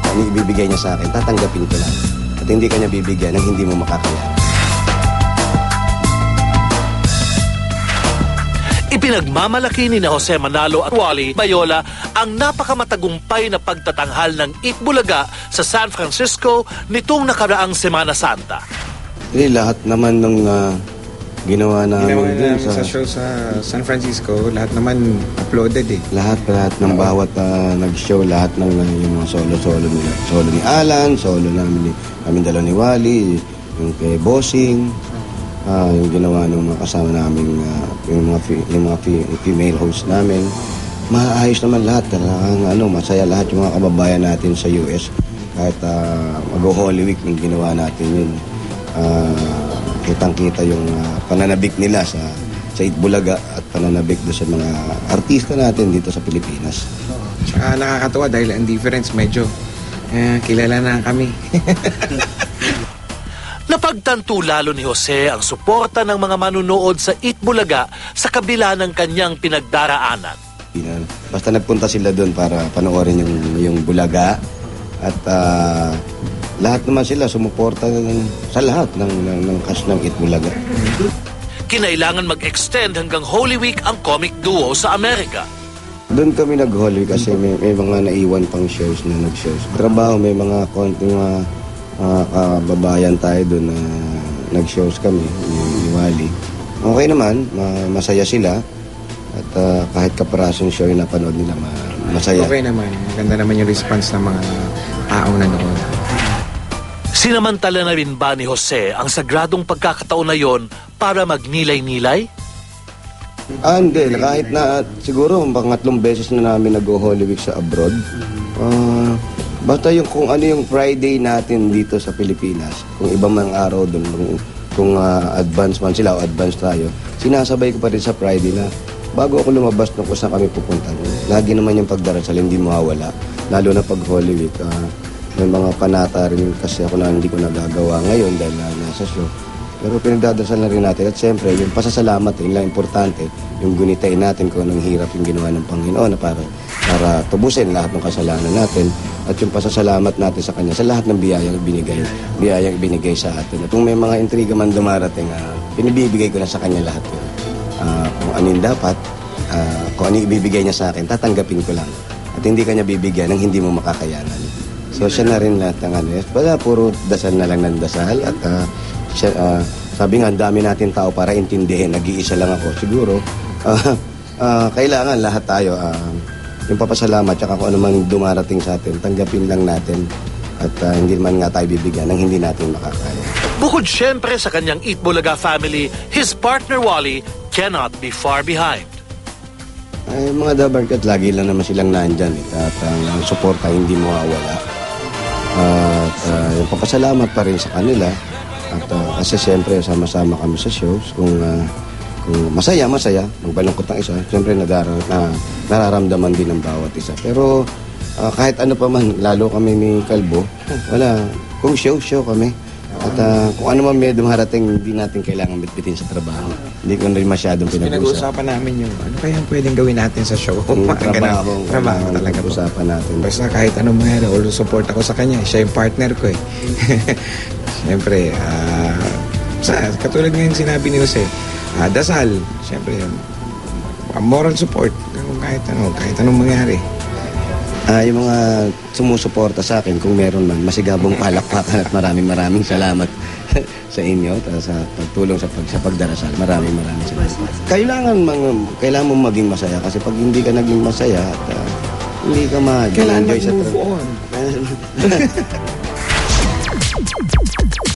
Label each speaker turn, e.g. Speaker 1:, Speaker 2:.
Speaker 1: Ano ibibigay niya sa akin, tatanggapin ko lang. At hindi ka niya bibigyan ng hindi mo makakayanan.
Speaker 2: Ipinagmamalaki ni Jose Manalo at Wally Bayola ang napakamatagumpay na pagtatanghal ng Eat Bulaga sa San Francisco nitong nakaraang Semana Santa.
Speaker 1: Lahat naman ng ginawa namin
Speaker 3: sa show sa San Francisco, lahat naman uploaded eh.
Speaker 1: Lahat ng bawat nag-show, lahat ng yung mga solo nila. Solo ni Alan, solo namin dalawa ni Wally, yung kay Bossing, yung ginawa ng mga kasama namin, yung mga female host namin. Maayos naman lahat. Masaya lahat yung mga kababayan natin sa US. Kahit mag-Holy Week yung ginawa natin yun. Kitang-kita yung pananabik nila sa Eat Bulaga at pananabik doon sa mga artista natin dito sa Pilipinas.
Speaker 3: Tsaka nakakatuwa dahil ang difference medyo kilala na kami.
Speaker 2: Napagtanto lalo ni Jose ang suporta ng mga manunood sa Eat Bulaga sa kabila ng kanyang pinagdaraanan.
Speaker 1: Basta nagpunta sila doon para panoorin yung Bulaga at lahat naman sila sumuporta sa lahat ng cast ng Eat Bulaga.
Speaker 2: Kinailangan mag-extend hanggang Holy Week ang comic duo sa Amerika.
Speaker 1: Doon kami nag-Holy Week kasi may mga naiwan pang shows na nag-shows. Trabaho, may mga konting kababayan tayo doon na nag-shows kami, ni Wally. Okay naman, masaya sila. At kahit kaparasong show yung napanood nila, masaya.
Speaker 3: Okay naman, maganda naman yung response ng mga taong nanood.
Speaker 2: Sinamantala na rin ba ni Jose ang sagradong pagkakataon na yon para magnilay-nilay?
Speaker 1: Hindi. Kahit na siguro pangatlong beses na namin nag-Holy Week sa abroad. Basta yung kung ano yung Friday natin dito sa Pilipinas, kung iba mang araw doon, kung advance man sila o advance tayo, sinasabay ko pa rin sa Friday na bago ako lumabas kung saan kami pupunta. Lagi naman yung pagdarasal, hindi mawawala. Lalo na pag Holy Week. May mga panata rin kasi ako na hindi ko nagagawa ngayon dahil nasa show. Pero pinagdadasal na rin natin. At siyempre, yung pasasalamat, yung lang importante, yung gunitain natin kung anong hirap yung ginawa ng Panginoon na para tubusin lahat ng kasalanan natin. At yung pasasalamat natin sa Kanya sa lahat ng biyayang ibinigay sa atin. At kung may mga intriga man dumarating, pinibibigay ko na sa Kanya lahat yun. Kung ano yung dapat, kung ano yung ibibigay niya sa akin, tatanggapin ko lang. At hindi Kanya bibigyan ng hindi mo makakayanan. So siya na rin lahat ng puro dasal na lang ng dasal at sabi nga, dami natin tao para intindihin, nag-iisa lang ako. Siguro, kailangan lahat tayo, yung papasalamat, tsaka kung ano man dumarating sa atin, tanggapin lang natin at hindi man nga tayo bibigyan ng hindi natin makakaya.
Speaker 2: Bukod siyempre sa kanyang Eat Bulaga family, his partner Wally cannot be far behind.
Speaker 1: Ay, mga dabarkat, lagi lang naman silang nandyan. At ang suporta hindi mawawala. At yung papasalamat pa rin sa kanila. At kasi siyempre sama-sama kami sa shows. Kung masaya, magbalungkot ang isa, siyempre nararamdaman din ng bawat isa. Pero kahit ano pa man, lalo kami ni Kalbo, wala. Kung show kami. At kung ano man may dumarating, hindi natin kailangan bitbitin sa trabaho. Hindi ko rin masyadong
Speaker 3: pinag-uusapan namin yung ano kaya pwedeng gawin natin sa show.
Speaker 1: Trabaho
Speaker 3: talaga
Speaker 1: usapan natin.
Speaker 3: Basta kahit anong mangyari, all support ako sa kanya. Siya yung partner ko eh. Siyempre, katulad nga yung sinabi ni Jose, dasal, siyempre, moral support, kahit anong mangyari.
Speaker 1: Yung mga sumusuporta sa akin, kung meron man, masigabong palakpakan at maraming salamat sa inyo sa pagtulong sa pagdarasal. Maraming salamat. Kailangan mong maging masaya kasi pag hindi ka naging masaya at hindi ka mag-enjoy sa trabaho.
Speaker 3: Kailangan move on.